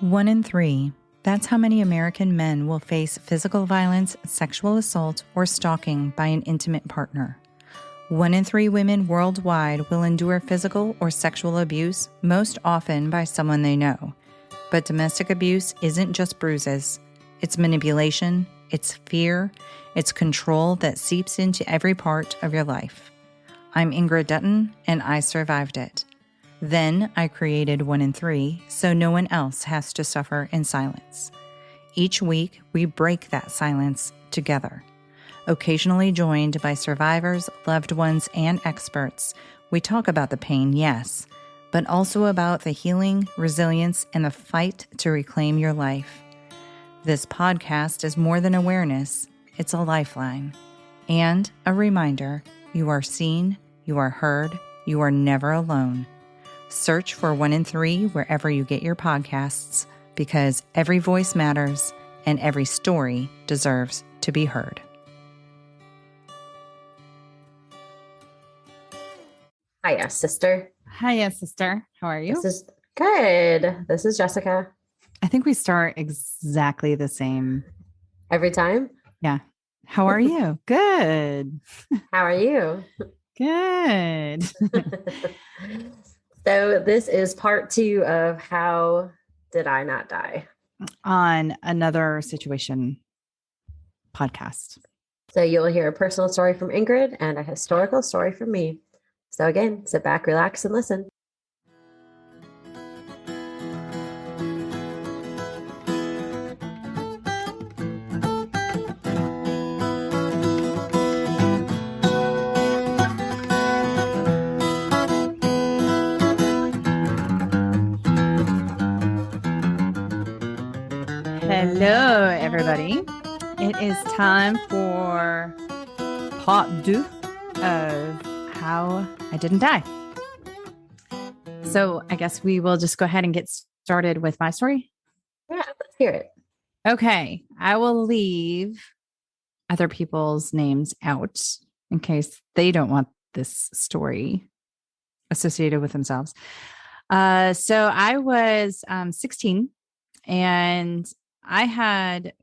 1 in 3. That's how many American men will face physical violence, sexual assault, or stalking by an intimate partner. 1 in 3 women worldwide will endure physical or sexual abuse, most often by someone they know. But domestic abuse isn't just bruises. It's manipulation, it's fear, it's control that seeps into every part of your life. I'm Ingrid Dutton, and I survived it. Then I created 1 in 3 so no one else has to suffer in silence. Each week, we break that silence together. Occasionally joined by survivors, loved ones, and experts, we talk about the pain, yes, but also about the healing, resilience, and the fight to reclaim your life. This podcast is more than awareness, it's a lifeline. And a reminder, you are seen, you are heard, you are never alone. Search for 1 in 3 wherever you get your podcasts, because every voice matters and every story deserves to be heard. Hiya, sister. Hiya, sister. How are you? This is good. This is Jessica. I think we start exactly the same. Every time? Yeah. How are you? Good. How are you? Good. So this is part 2 of How Did I Not Die? On another situation podcast. So you'll hear a personal story from Ingrid and a historical story from me. So again, sit back, relax, and listen. Hello, everybody. It is time for part 2 of How I Didn't Die. So I guess we will just go ahead and get started with my story. Yeah, let's hear it. Okay. I will leave other people's names out in case they don't want this story associated with themselves. So I was 16 and I had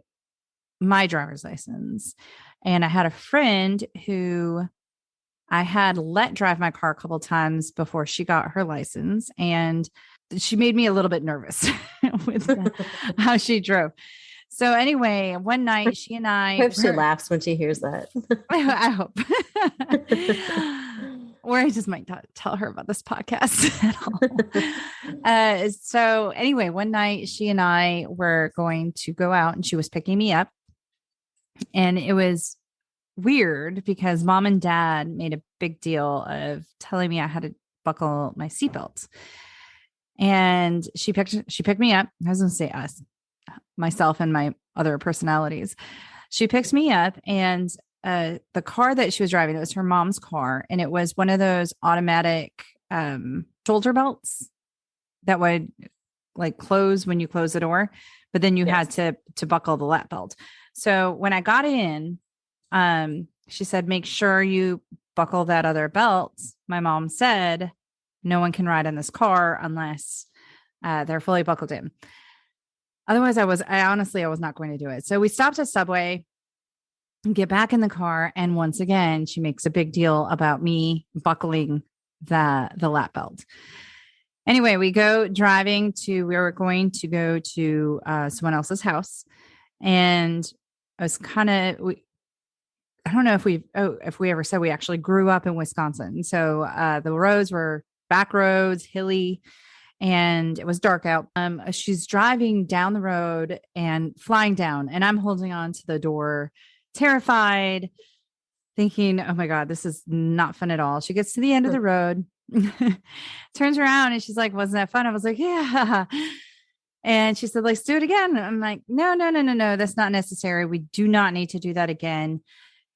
my driver's license, and I had a friend who I had let drive my car a couple of times before she got her license, and she made me a little bit nervous with how she drove. So anyway, one night she and I hope she laughs when she hears that. I hope. Or I just might not tell her about this podcast at all. So anyway, one night she and I were going to go out, and she was picking me up. And it was weird because mom and dad made a big deal of telling me I had to buckle my seatbelt. And she picked me up. I was going to say us, myself and my other personalities. She picks me up, and the car that she was driving, it was her mom's car. And it was one of those automatic shoulder belts that would like close when you close the door, but then you had to buckle the lap belt. So when I got in, she said, make sure you buckle that other belt. My mom said, no one can ride in this car unless they're fully buckled in. Otherwise, I was not going to do it. So we stopped at Subway, get back in the car. And once again, she makes a big deal about me buckling the lap belt. Anyway, we were going to go to someone else's house. And I was I don't know if we ever said we actually grew up in Wisconsin. So the roads were back roads, hilly, and it was dark out. She's driving down the road and flying down, and I'm holding on to the door, terrified, thinking, oh my God, this is not fun at all. She gets to the end of the road, turns around, and she's like, wasn't that fun? I was like, yeah. And she said, let's do it again. I'm like, no, that's not necessary. We do not need to do that again.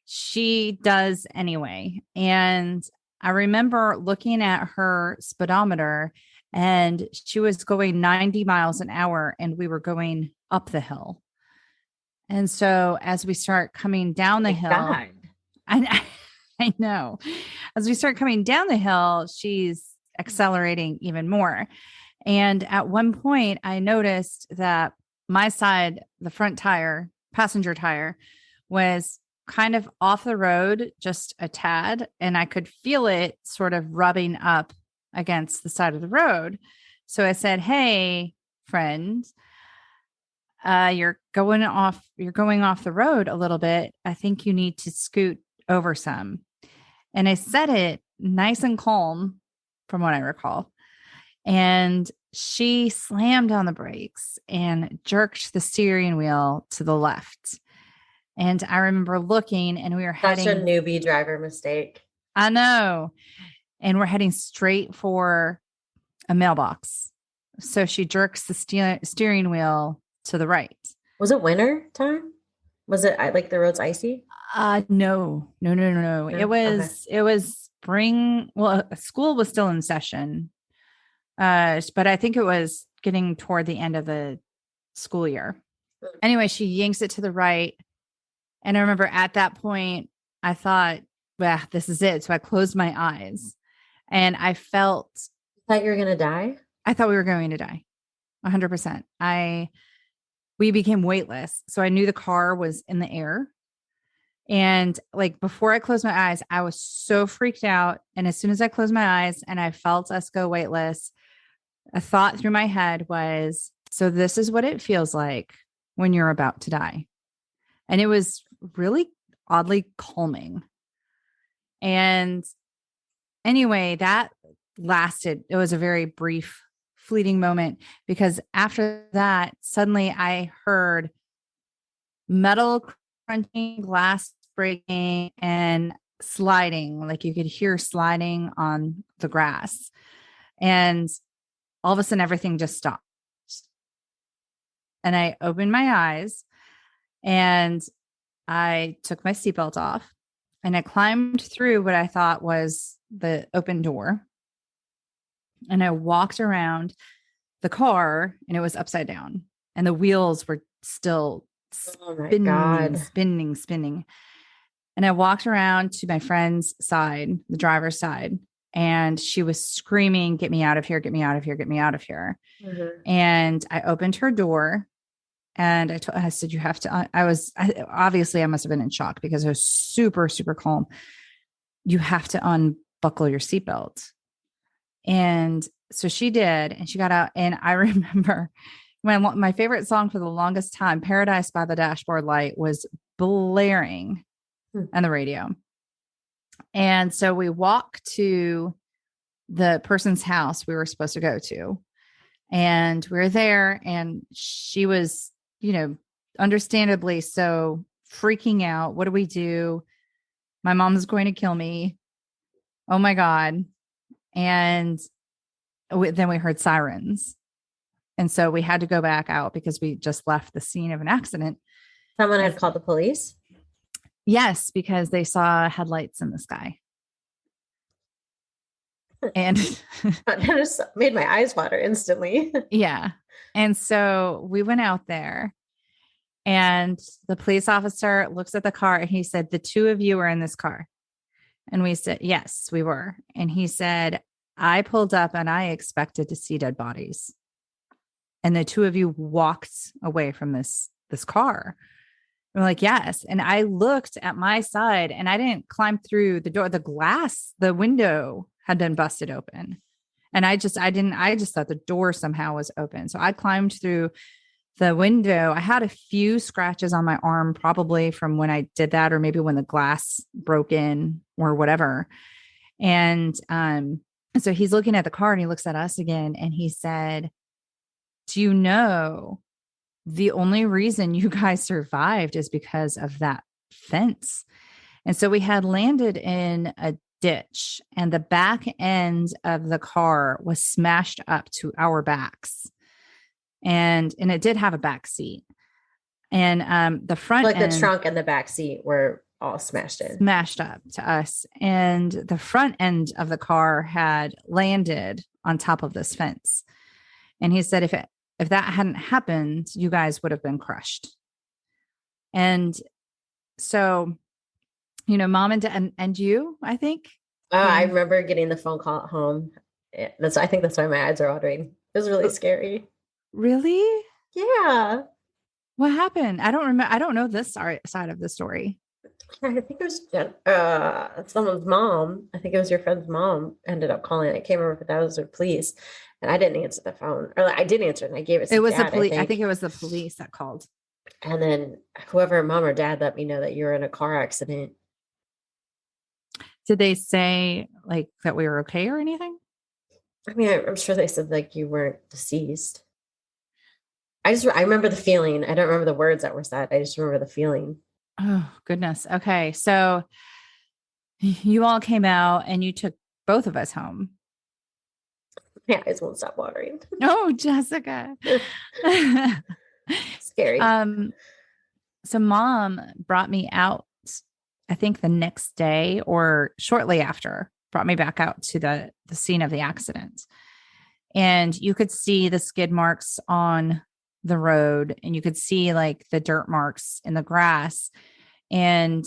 She does anyway. And I remember looking at her speedometer, and she was going 90 miles an hour, and we were going up the hill. And so as we start coming down the hill, I know, as we start coming down the hill, she's accelerating even more. And at one point, I noticed that my side, the front tire, passenger tire, was kind of off the road just a tad. And I could feel it sort of rubbing up against the side of the road. So I said, "Hey, friend, you're going off the road a little bit. I think you need to scoot over some." And I said it nice and calm from what I recall. And she slammed on the brakes and jerked the steering wheel to the left. And I remember looking, and we were Such a heading, newbie driver mistake. I know, and we're heading straight for a mailbox. So she jerks the steering wheel to the right. Was it winter time? Was it like the road's icy? No. No? It was spring. Well, school was still in session. But I think it was getting toward the end of the school year. Anyway, she yanks it to the right. And I remember at that point, I thought, well, this is it. So I closed my eyes and I felt. Thought you were going to die? I thought we were going to die. 100%. We became weightless. So I knew the car was in the air. And like before I closed my eyes, I was so freaked out. And as soon as I closed my eyes and I felt us go weightless, a thought through my head was, so this is what it feels like when you're about to die. And it was really oddly calming. And anyway, that lasted. It was a very brief, fleeting moment, because after that, suddenly I heard metal crunching, glass breaking, and sliding. Like you could hear sliding on the grass. And all of a sudden, everything just stopped. And I opened my eyes and I took my seatbelt off and I climbed through what I thought was the open door. And I walked around the car and it was upside down and the wheels were still spinning. And I walked around to my friend's side, the driver's side. And she was screaming, "Get me out of here, get me out of here, get me out of here." Mm-hmm. And I opened her door and I said, "You have to," obviously I must have been in shock because I was super, super calm. "You have to unbuckle your seatbelt." And so she did, and she got out. And I remember my favorite song for the longest time, "Paradise by the Dashboard Light," was blaring on the radio. And so we walked to the person's house we were supposed to go to. And we were there and she was, understandably so freaking out. What do we do? My mom's going to kill me. Oh my God. And then we heard sirens. And so we had to go back out because we just left the scene of an accident. Someone had called the police? Yes, because they saw headlights in the sky. And that just made my eyes water instantly. Yeah. And so we went out there and the police officer looks at the car and he said, "The two of you were in this car." And we said, "Yes, we were." And he said, "I pulled up and I expected to see dead bodies. And the two of you walked away from this car." We're like, "Yes." And I looked at my side and I didn't climb through the door. The window had been busted open. And I just thought the door somehow was open. So I climbed through the window. I had a few scratches on my arm, probably from when I did that, or maybe when the glass broke in or whatever. And so he's looking at the car and he looks at us again and he said, "Do you know the only reason you guys survived is because of that fence?" And so we had landed in a ditch and the back end of the car was smashed up to our backs. And it did have a back seat. And the front end, the trunk and the back seat were all smashed up to us. And the front end of the car had landed on top of this fence. And he said, if that hadn't happened, you guys would have been crushed. And so, Mom and you, I think. I remember getting the phone call at home. I think that's why my eyes are watering. It was really scary. Really? Yeah. What happened? I don't remember. I don't know this side of the story. I think it was someone's mom. I think it was your friend's mom ended up calling. I can't remember if that was the police. And I didn't answer the phone. Or I did answer it and I gave it It to was the dad, police. I think it was the police that called. And then whoever, mom or dad, let me know that you were in a car accident. Did they say like that we were okay or anything? I mean, I'm sure they said like you weren't deceased. I remember the feeling. I don't remember the words that were said. I just remember the feeling. Oh, goodness. Okay. So you all came out and you took both of us home. My eyes won't stop watering. Oh, Jessica. Scary. So mom brought me out, I think the next day or shortly after, brought me back out to the scene of the accident. And you could see the skid marks on the road and you could see like the dirt marks in the grass. And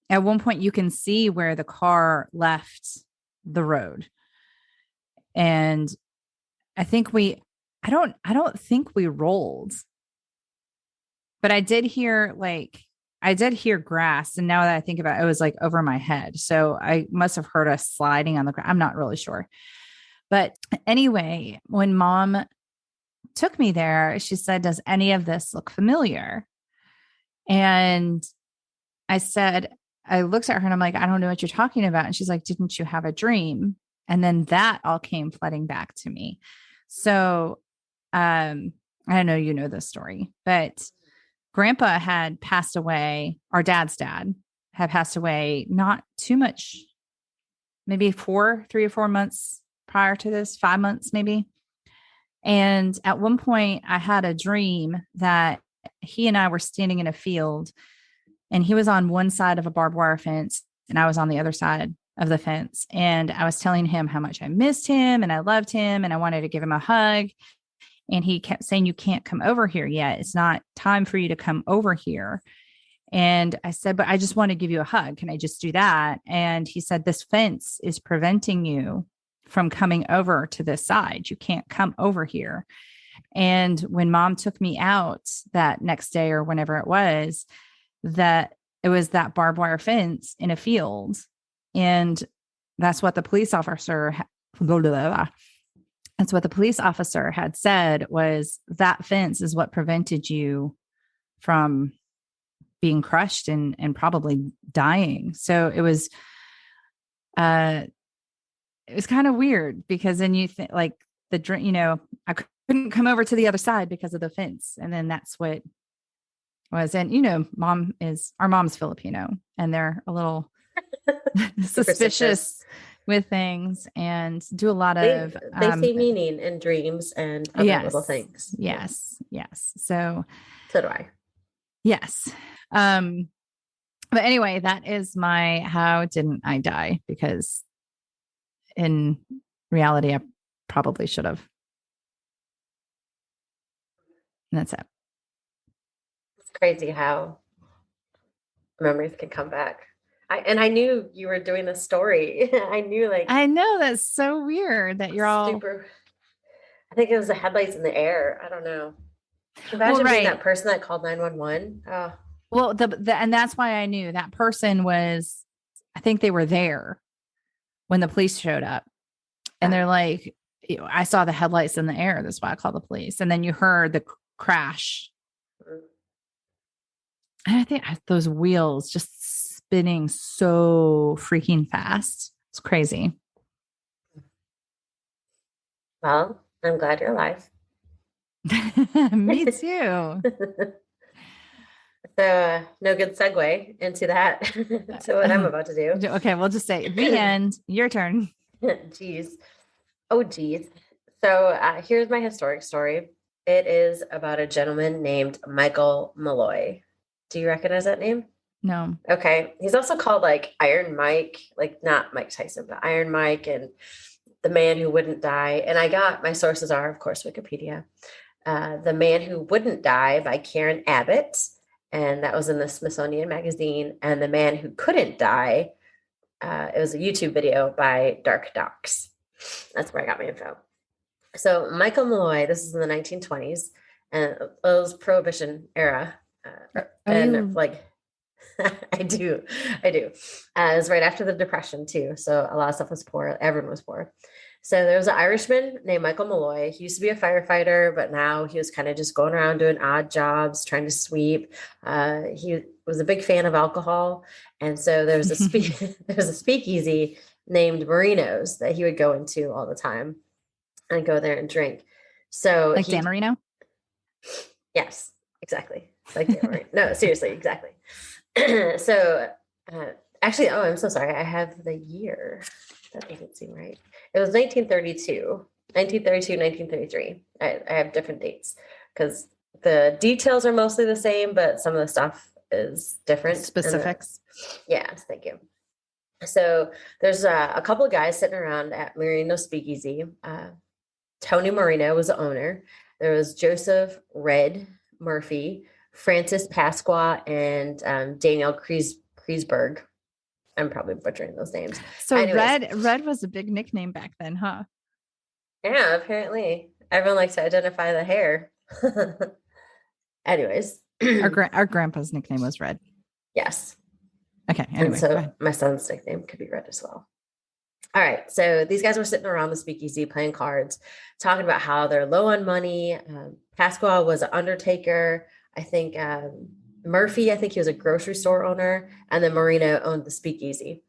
at one point you can see where the car left the road. And I think I don't think we rolled, but I did hear grass. And now that I think about it, it was like over my head. So I must have heard us sliding on the ground. I'm not really sure. But anyway, when mom took me there, she said, "Does any of this look familiar?" And I looked at her and I'm like, "I don't know what you're talking about." And she's like, "Didn't you have a dream?" And then that all came flooding back to me. So, I know you know this story, but grandpa had passed away. Our dad's dad had passed away not too much, maybe 3 or 4 months prior to this, 5 months, maybe. And at one point I had a dream that he and I were standing in a field and he was on one side of a barbed wire fence and I was on the other side of the fence. And I was telling him how much I missed him and I loved him and I wanted to give him a hug. And he kept saying, "You can't come over here yet. It's not time for you to come over here." And I said, "But I just want to give you a hug. Can I just do that?" And he said, "This fence is preventing you from coming over to this side. You can't come over here." And when mom took me out that next day or whenever it was, that it was that barbed wire fence in a field. And that's what the police officer that's what the police officer had said, was that fence is what prevented you from being crushed and probably dying. So it was kind of weird because then you think like I couldn't come over to the other side because of the fence. And then that's what was, and our mom's Filipino and they're a little suspicious with things and do a lot of they see meaning in dreams and other little things. Yes. So do I. Yes. But anyway, that is my how didn't I die? Because in reality, I probably should have. And that's it. It's crazy how memories can come back. I knew you were doing this story. I know that's so weird that you're all super. I think it was the headlights in the air. I don't know. Imagine being that person that called 911. Oh. Well, and that's why I knew that person was. I think they were there when the police showed up, and they're like, "I saw the headlights in the air. That's why I called the police." And then you heard the crash, and I think those wheels just spinning so freaking fast. It's crazy. Well, I'm glad you're alive. Me too. So no good segue into that, to what I'm about to do. Okay, we'll just say the end. Your turn. Jeez. Oh, geez. So here's my historic story. It is about a gentleman named Michael Malloy. Do you recognize that name? No. Okay. He's also called like Iron Mike, like not Mike Tyson, but Iron Mike and the Man Who Wouldn't Die. And my sources are, of course, Wikipedia. The Man Who Wouldn't Die by Karen Abbott. And that was in the Smithsonian Magazine. And The Man Who Couldn't Die. It was a YouTube video by Dark Docs. That's where I got my info. So Michael Malloy, this is in the 1920s, and it was Prohibition era. And like, I do. It was right after the Depression too. So a lot of stuff was poor. Everyone was poor. So there was an Irishman named Michael Malloy. He used to be a firefighter, but now he was kind of just going around doing odd jobs, trying to sweep. He was a big fan of alcohol. And so there was there was a speakeasy named Marino's that he would go into all the time and go there and drink. So like Dan Marino? Yes, exactly. Like Dan Marino. No, seriously, exactly. So actually, oh, I'm so sorry. I have the year. That doesn't seem right. It was 1932, 1933. I have different dates because the details are mostly the same, but some of the stuff is different. Specifics. Yes, thank you. So there's a couple of guys sitting around at Marino Speakeasy. Tony Marino was the owner. There was Joseph Red Murphy, Francis Pasqua, and Daniel Kreisberg. I'm probably butchering those names. So anyways, Red was a big nickname back then, huh? Yeah, apparently. Everyone likes to identify the hair. Anyways. Our grandpa's nickname was Red. Yes. Okay. Anyway, and so my son's nickname could be Red as well. All right. So these guys were sitting around the speakeasy playing cards, talking about how they're low on money. Pasqua was an undertaker. I think Murphy, I think he was a grocery store owner, and then Marino owned the speakeasy.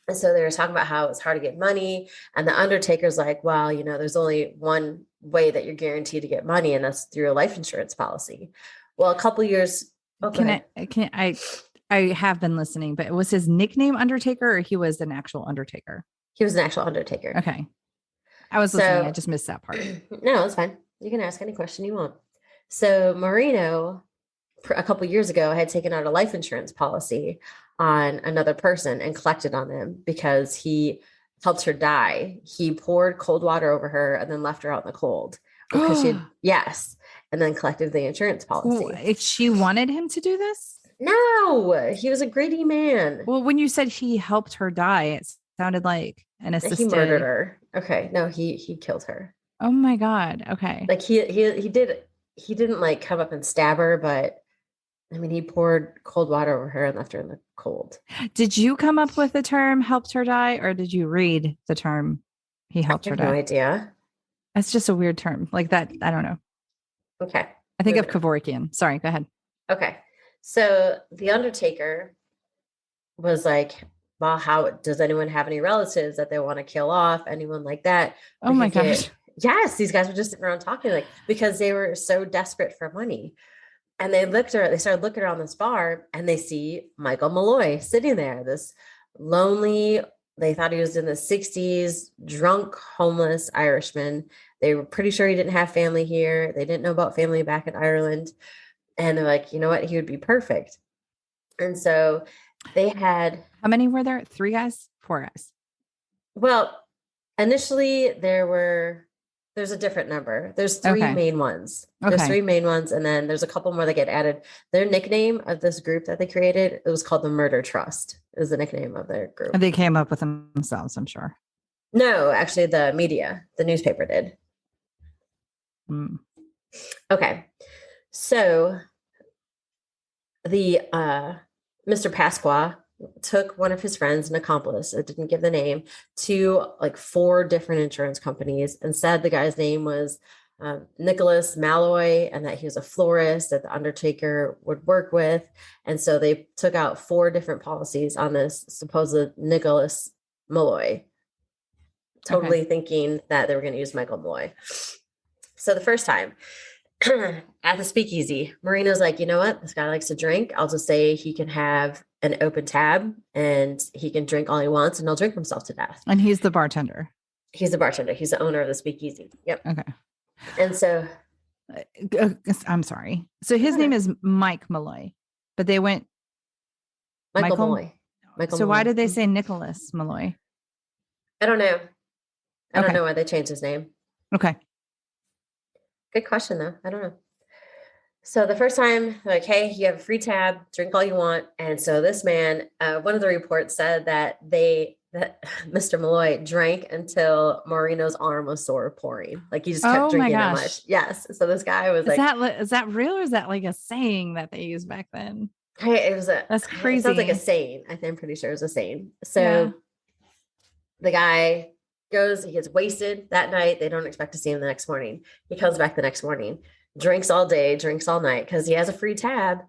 And so they were talking about how it's hard to get money. And the undertaker's like, well, there's only one way that you're guaranteed to get money, and that's through a life insurance policy. Well, a couple years. Oh, I have been listening, but was his nickname Undertaker or he was an actual Undertaker? He was an actual Undertaker. Okay. I was listening. I just missed that part. No, it's fine. You can ask any question you want. So Marino, a couple years ago, had taken out a life insurance policy on another person and collected on them because he helped her die. He poured cold water over her and then left her out in the cold because and then collected the insurance policy. If she wanted him to do this? No, he was a greedy man. Well, when you said he helped her die, it sounded like an assisted. He murdered her. Okay, no, he killed her. Oh my God. Okay. Like he didn't like come up and stab her, but I mean, he poured cold water over her and left her in the cold. Did you come up with the term helped her die, or did you read the term he helped her die? No idea. That's just a weird term like that. I don't know. Okay. I think of Kevorkian. Sorry, go ahead. Okay. So the Undertaker was like, well, how does anyone have any relatives that they want to kill off? Anyone like that? Oh my gosh. Yes. These guys were just sitting around talking because they were so desperate for money. And they started looking around this bar and they see Michael Malloy sitting there, this lonely, they thought he was in the 60s, drunk, homeless Irishman. They were pretty sure he didn't have family here. They didn't know about family back in Ireland. And they're like, you know what? He would be perfect. And so they had... How many were there? 3 guys? 4 guys? Well, initially there's a different number. There's 3 main ones. There's 3 main ones. And then there's a couple more that get added. Their nickname of this group that they created, it was called the Murder Trust is the nickname of their group. And they came up with them themselves, I'm sure. No, actually the media, the newspaper did. Okay. So the Mr. Pasqua took one of his friends, an accomplice, it didn't give the name, to like 4 different insurance companies and said the guy's name was Nicholas Malloy and that he was a florist that the Undertaker would work with. And so they took out 4 different policies on this supposed Nicholas Malloy, totally thinking that they were going to use Michael Malloy. So the first time at the speakeasy, Marino's like, you know what? This guy likes to drink. I'll just say he can have an open tab and he can drink all he wants and he'll drink himself to death. And he's the bartender. He's the bartender. He's the owner of the speakeasy. Yep. Okay. And so I'm sorry. So his name is Mike Malloy, but they went Michael Malloy. So why did they say Nicholas Malloy? I don't know. I don't know why they changed his name. Okay. Good question, though. I don't know. So the first time, like, hey, you have a free tab, drink all you want. And so this man, one of the reports said that they that Mr. Malloy drank until Marino's arm was sore pouring. Like he just kept Oh my drinking that gosh. much. Yes. So this guy was like, Is that real or is that like a saying that they used back then? hey, That's it sounds like a crazy. saying. I'm pretty sure it's a saying. Yeah. So the guy goes, he gets wasted that night. They don't expect to see him the next morning. He comes back the next morning, drinks all day, drinks all night because he has a free tab.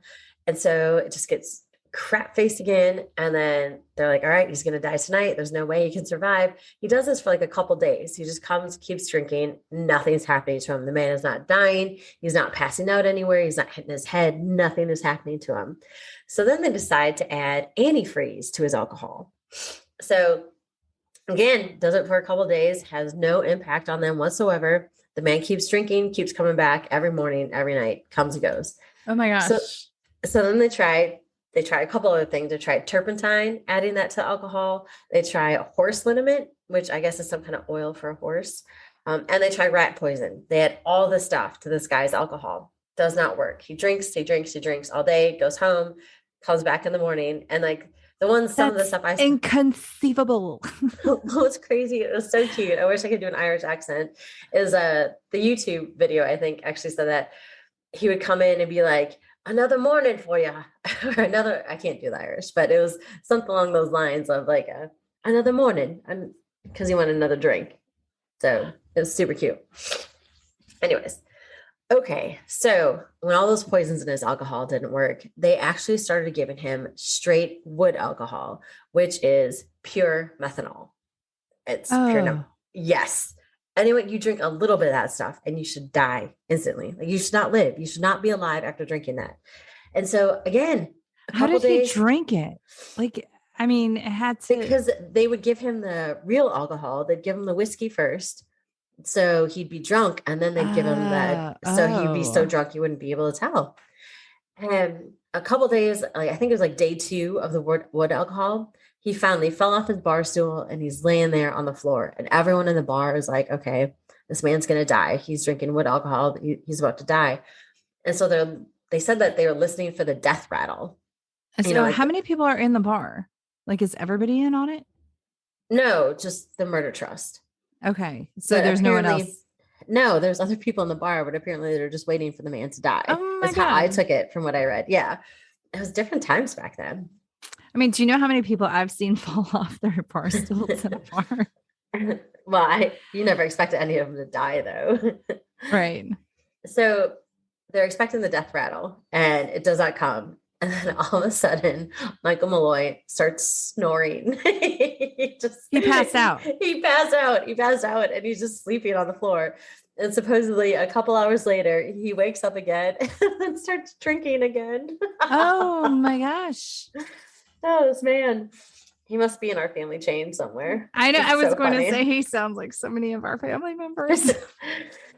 And so it just gets crap faced again. And then they're like, all right, he's going to die tonight. There's no way he can survive. He does this for like a couple days. He just comes, keeps drinking. Nothing's happening to him. The man is not dying. He's not passing out anywhere. He's not hitting his head. Nothing is happening to him. So then they decide to add antifreeze to his alcohol. So again, does it for a couple of days, has no impact on them whatsoever. The man keeps drinking, keeps coming back every morning, every night, comes and goes. Oh my gosh. So then they try a couple other things. They tried turpentine, adding that to alcohol. They try horse liniment, which I guess is some kind of oil for a horse. And they try rat poison. They add all this stuff to this guy's alcohol. Does not work. He drinks all day, goes home, comes back in the morning. And like some of the stuff inconceivable. What's crazy, it was so cute. I wish I could do an Irish accent, is the YouTube video, I think, actually said that he would come in and be like, another morning for you. Or another, I can't do the Irish, but it was something along those lines of like another morning, and because he wanted another drink. So it was super cute. Anyways, okay, so when all those poisons in his alcohol didn't work, they actually started giving him straight wood alcohol, which is pure methanol. It's pure. Yes. Anyway, you drink a little bit of that stuff and you should die instantly. Like you should not live. You should not be alive after drinking that. And so again, how did he drink it? Like, I mean, it had to, because they would give him the real alcohol. They'd give him the whiskey first. So he'd be drunk and then they'd give him that. So he'd be so drunk, you wouldn't be able to tell. And a couple of days, like I think it was like day 2 of the wood alcohol, he finally fell off his bar stool and he's laying there on the floor. And everyone in the bar is like, okay, this man's going to die. He's drinking wood alcohol. He's about to die. And so they said that they were listening for the death rattle. So how many people are in the bar? Like, is everybody in on it? No, just the murder trust. Okay. So there's no one else. No, there's other people in the bar, but apparently they're just waiting for the man to die. Oh my That's God. how I took it from what I read. Yeah. It was different times back then. I mean, do you know how many people I've seen fall off their bar stools in a bar? Well, you never expected any of them to die though. Right. So they're expecting the death rattle and it does not come. And then all of a sudden, Michael Malloy starts snoring. He passed out. He passed out and he's just sleeping on the floor. And supposedly a couple hours later, he wakes up again and starts drinking again. Oh my gosh. Oh, this man. He must be in our family chain somewhere. I know. I was going to say he sounds like so many of our family members.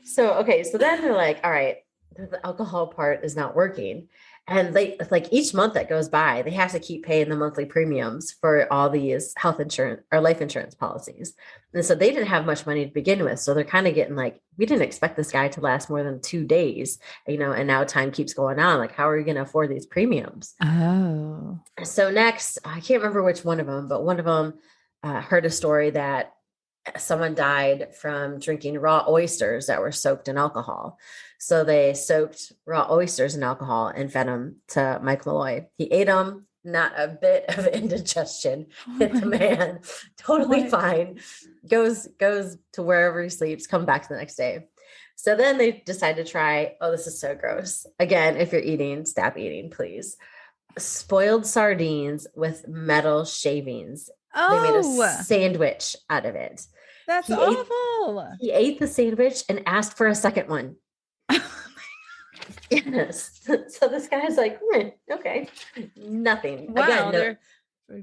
So then they're like, all right, the alcohol part is not working. And they like each month that goes by, they have to keep paying the monthly premiums for all these health insurance or life insurance policies. And so they didn't have much money to begin with. So they're kind of getting like, we didn't expect this guy to last more than 2 days, and now time keeps going on. Like, how are we going to afford these premiums? Oh. So next, I can't remember which one of them, but one of them heard a story that someone died from drinking raw oysters that were soaked in alcohol. So they soaked raw oysters in alcohol and fed them to Mike Malloy. He ate them, not a bit of indigestion hit the man, totally fine, goes to wherever he sleeps, come back the next day. So then they decide to try, this is so gross. Again, if you're eating, stop eating, please. Spoiled sardines with metal shavings. They made a sandwich out of it. That's awful. He ate the sandwich and asked for a second one. Yes. So this guy's like, okay, nothing. Wow, again, they're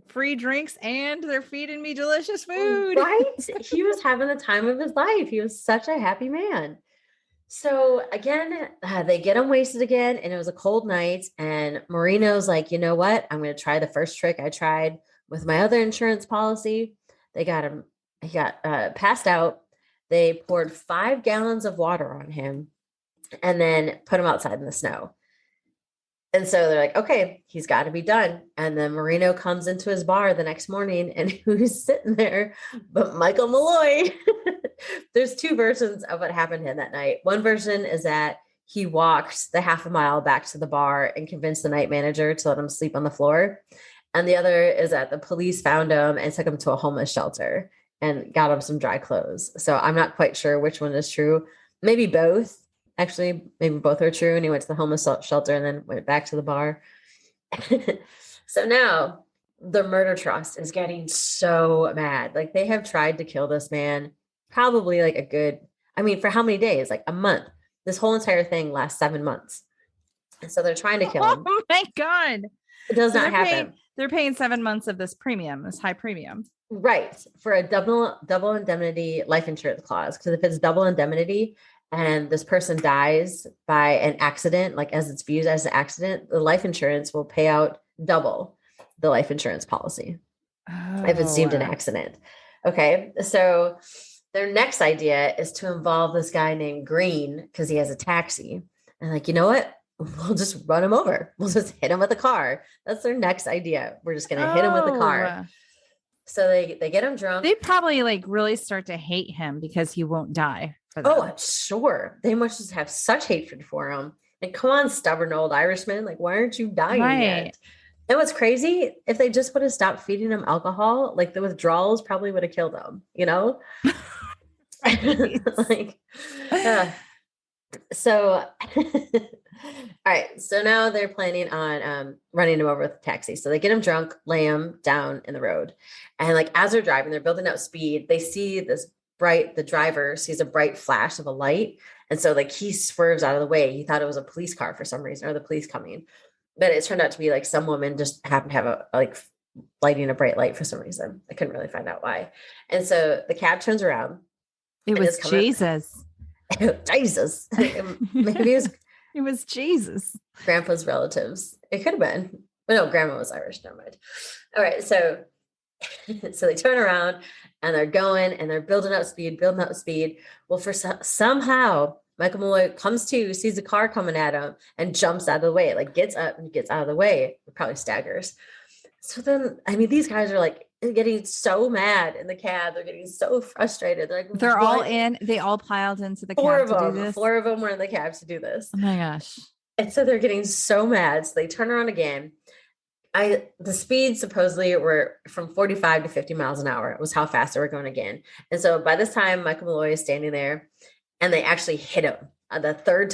free drinks and they're feeding me delicious food. Right? He was having the time of his life. He was such a happy man. So again, they get him wasted again, and it was a cold night. And Marino's like, you know what? I'm going to try the first trick I tried with my other insurance policy. They got him. He got passed out. They poured 5 gallons of water on him and then put him outside in the snow. And so they're like, okay, he's got to be done. And then Marino comes into his bar the next morning, and who's sitting there but Michael Malloy? There's two versions of what happened to him that night. One version is that he walked the half a mile back to the bar and convinced the night manager to let him sleep on the floor. And the other is that the police found him and took him to a homeless shelter and got him some dry clothes. So I'm not quite sure which one is true. Maybe both. Actually, maybe both are true. And he went to the homeless shelter and then went back to the bar. So now the murder trust is getting so mad. Like, they have tried to kill this man probably like for how many days? Like a month. This whole entire thing lasts 7 months. And so they're trying to kill him. Oh my God. It does not happen. They're paying 7 months of this high premium. Right. For a double indemnity life insurance clause. Because if it's double indemnity, and this person dies by an accident, like as it's viewed as an accident, the life insurance will pay out double the life insurance policy if it's deemed an accident. Okay. So their next idea is to involve this guy named Green because he has a taxi. And like, you know what? We'll just run him over. We'll just hit him with a car. That's their next idea. We're just going to hit him with a car. So they get him drunk. They probably like really start to hate him because he won't die. Oh, I'm sure. They must just have such hatred for him. Like, come on, stubborn old Irishman. Like, why aren't you dying yet? And what's crazy, if they just would have stopped feeding him alcohol, like the withdrawals probably would have killed him, you know? So, all right. So now they're planning on running him over with a taxi. So they get him drunk, lay him down in the road. And like, as they're driving, they're building up speed. They see the driver sees a bright flash of a light. And so like he swerves out of the way. He thought it was a police car for some reason, or the police coming. But it turned out to be like some woman just happened to have lighting a bright light for some reason. I couldn't really find out why. And so the cab turns around. It was Jesus. Jesus. Maybe it was Jesus. Grandpa's relatives. It could have been. But no, grandma was Irish. Never mind. All right. So they turn around and they're going and they're building up speed. Well, somehow Michael Malloy comes to, sees a car coming at him and jumps out of the way, like gets up and gets out of the way, probably staggers. So then, these guys are like getting so mad in the cab. They're getting so frustrated. They're like, they all piled into the cab to do this. 4 of them were in the cab to do this. Oh my gosh. And so they're getting so mad. So they turn around again. The speeds supposedly were from 45 to 50 miles an hour. It was how fast they were going again. And so by this time, Michael Malloy is standing there and they actually hit him the third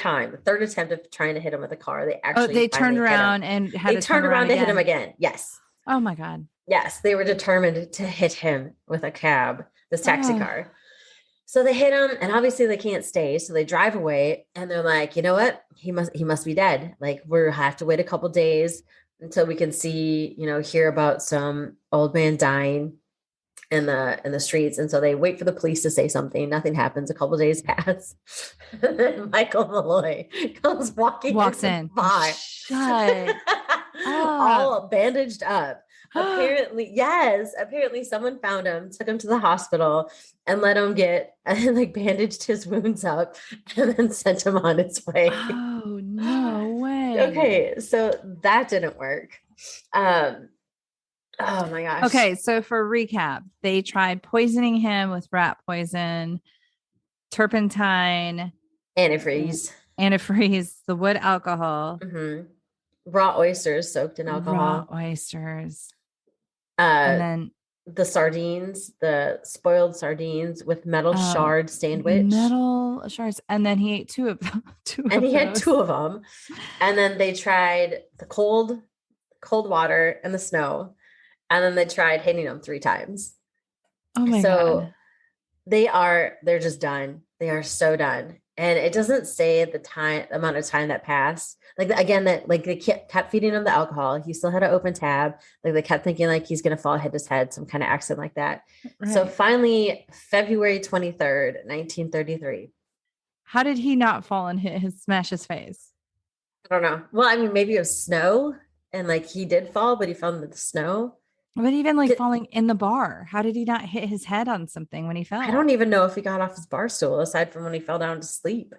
attempt of trying to hit him with a car. They turned around and turned around to hit him again. Yes. Oh my God. Yes. They were determined to hit him with a cab, this taxi car. So they hit him and obviously they can't stay. So they drive away and they're like, you know what? He must be dead. Like, we'll have to wait a couple days until we can see, hear about some old man dying in the streets. And so they wait for the police to say something. Nothing happens. A couple of days pass. And then Michael Malloy walks in. Shut all bandaged up. Apparently someone found him, took him to the hospital and let him bandaged his wounds up and then sent him on his way. Oh, no way. Okay. So that didn't work. Oh my gosh. Okay. So for recap, they tried poisoning him with rat poison, turpentine, antifreeze, the wood alcohol, raw oysters soaked in alcohol, and then the spoiled sardines with metal shard sandwich. Metal shards. And then he ate 2 of them. He had 2 of them. And then they tried the cold water and the snow. And then they tried hitting him 3 times. Oh my God. They're just done. They are so done. And it doesn't say the amount of time that passed. Like, again, that like they kept feeding him the alcohol. He still had an open tab. Like, they kept thinking like he's going to fall, hit his head, some kind of accident like that. Right. So finally, February 23rd, 1933. How did he not fall and smash his face? I don't know. Well, maybe it was snow and like he did fall, but he fell into the snow. But even falling in the bar, how did he not hit his head on something when he fell? I don't even know if he got off his bar stool aside from when he fell down to sleep.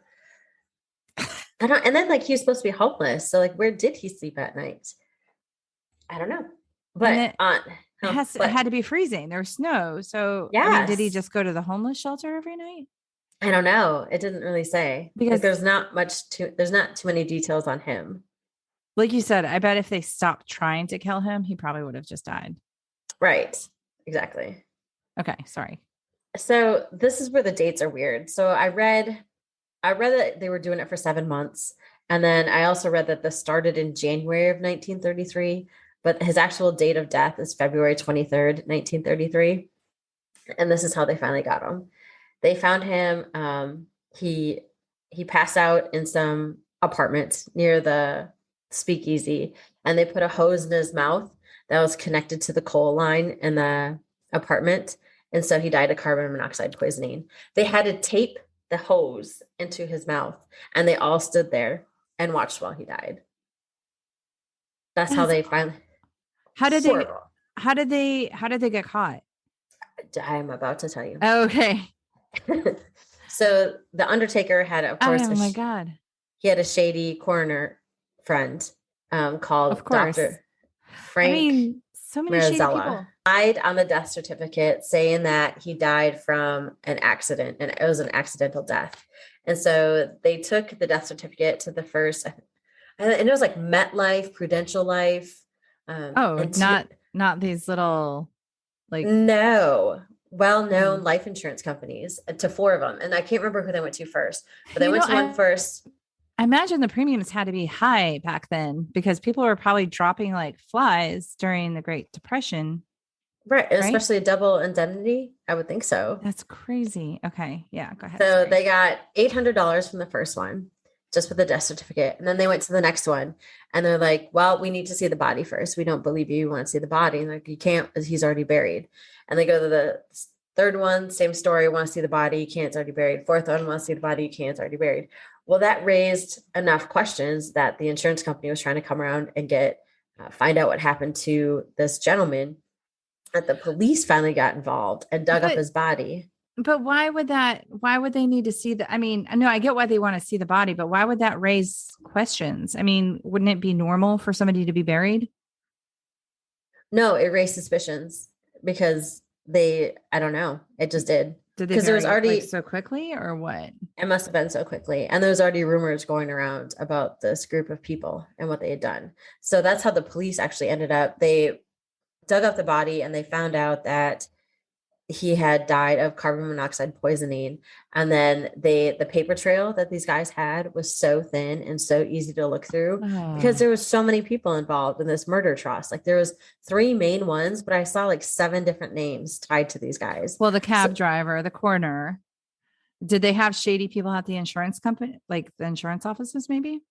I don't, and then like he was supposed to be homeless. So like, where did he sleep at night? I don't know. And But it had to be freezing. There's snow. So, I mean, did he yes, just go to the homeless shelter every night? I don't know. It didn't really say. Like, Because, there's not too many details on him. like you said, I bet if they stopped trying to kill him, he probably would have just died. Right. Exactly. Okay. Sorry. So this is where the dates are weird. So I read that they were doing it for 7 months. And then I also read that this started in January of 1933, but his actual date of death is February 23rd, 1933. And this is how they finally got him. They found him. He passed out in some apartment near the speakeasy, and they put a hose in his mouth that was connected to the coal line in the apartment. And so he died of carbon monoxide poisoning. They had to tape the hose into his mouth, and they all stood there and watched while he died. That's how they finally. How did Horrible. how did they get caught? I'm about to tell you. Okay. So the Undertaker had, of course, Oh my God. he had a shady coroner friend called Of course. Dr. Frank. I mean, so many shady people. Died on the death certificate saying that he died from an accident, and it was an accidental death. And so they took the death certificate to the first, and it was like MetLife, Prudential Life. Not these little like no well-known life insurance companies, to 4 of them, and I can't remember who they went to first, but they went to one first. I imagine the premiums had to be high back then because people were probably dropping like flies during the Great Depression. Right, especially a double indemnity. I would think so. That's crazy. Okay, yeah, go ahead. So they got $800 from the first one, just with the death certificate, and then they went to the next one, and they're like, "Well, we need to see the body first. We don't believe you. You want to see the body?" And like, "You can't, he's already buried." And they go to the third one, same story. Want to see the body? You can't. It's already buried. Fourth one, want to see the body? You can't. It's already buried. Well, that raised enough questions that the insurance company was trying to come around and find out what happened to this gentleman. That the police finally got involved and dug up his body. But why would they need to see I mean, I know I get why they want to see the body, but why would that raise questions? I mean, wouldn't it be normal for somebody to be buried? No, it raised suspicions because I don't know. It just did. Did they? Because there was already so quickly, or what? It must have been so quickly. And there was already rumors going around about this group of people and what they had done. So that's how the police actually ended up. They dug up the body and they found out that he had died of carbon monoxide poisoning. And then the paper trail that these guys had was so thin and so easy to look through because there was so many people involved in this murder trust. Like there was 3 main ones, but I saw like 7 different names tied to these guys. Well, the cab driver, the coroner, did they have shady people at the insurance company, like the insurance offices maybe?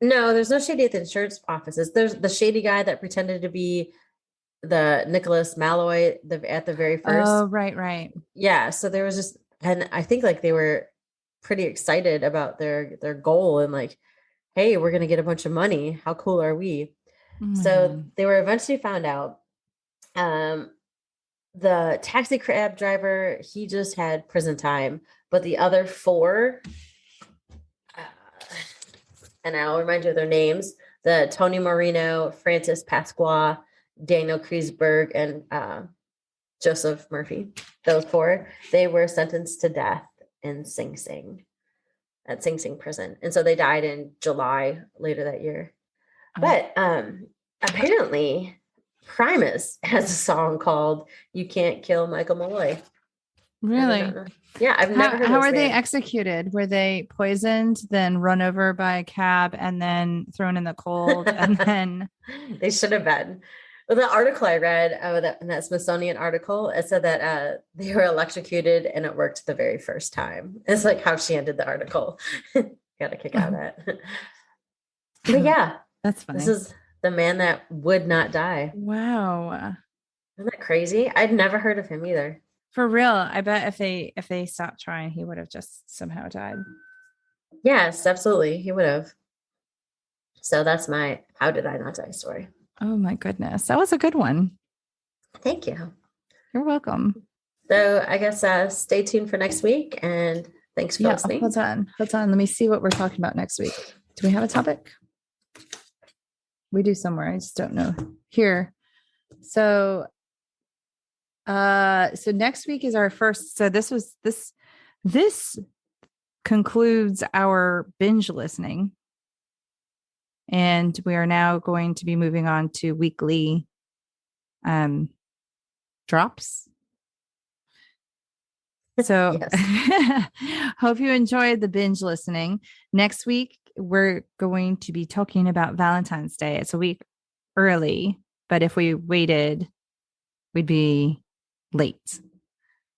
No, there's no shady at the insurance offices. There's the shady guy that pretended to be the Nicholas Malloy at the very first. Oh, right. Yeah. So there was just, and I think like they were pretty excited about their goal and like, hey, we're going to get a bunch of money. How cool are we? So they were eventually found out. The taxi cab driver, he just had prison time, but the other 4, and I'll remind you of their names, the Tony Marino, Francis Pasqua, Daniel Kreisberg, and Joseph Murphy, those 4, they were sentenced to death in Sing Sing, at Sing Sing prison. And so they died in July later that year. But apparently Primus has a song called "You Can't Kill Michael Malloy." Really? Yeah, I've never heard. How are they executed? Were they poisoned, then run over by a cab, and then thrown in the cold? And then they should have been. Well, the article I read, in that Smithsonian article, it said that they were electrocuted and it worked the very first time. It's like how she ended the article. Got a kick out of that. But yeah, that's funny. This is the man that would not die. Wow. Isn't that crazy? I'd never heard of him either. For real. I bet if they stopped trying, he would have just somehow died. Yes, absolutely. He would have. So that's my how did I not die story. Oh my goodness. That was a good one. Thank you. You're welcome. So I guess stay tuned for next week and Thanks for Yeah, listening. hold on. Let me see what we're talking about next week. Do we have a topic? We do somewhere. I just don't know. Here. So next week is our first. So this concludes our binge listening. And we are now going to be moving on to weekly drops. So hope you enjoyed the binge listening. Next week, we're going to be talking about Valentine's Day. It's a week early, but if we waited, we'd be late.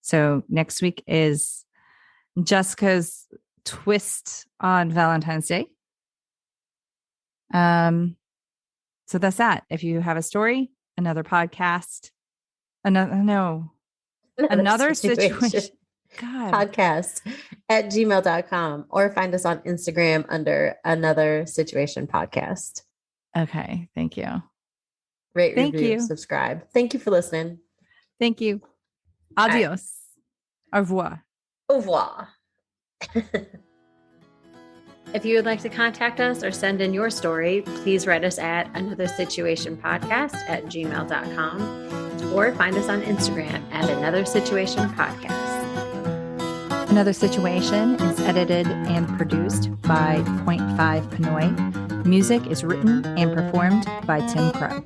So next week is Jessica's twist on Valentine's Day. So that's that. If you have a story, another podcast, another situation. God. Podcast at gmail.com or find us on Instagram under Another Situation Podcast. Okay. Thank you. Rate, review, subscribe. Thank you for listening. Thank you. Adios. Au revoir. Au revoir. If you would like to contact us or send in your story, please write us at anothersituationpodcast@gmail.com or find us on Instagram at Another Situation Podcast. Another Situation is edited and produced by Point 5 Pinoy. Music is written and performed by Tim Crow.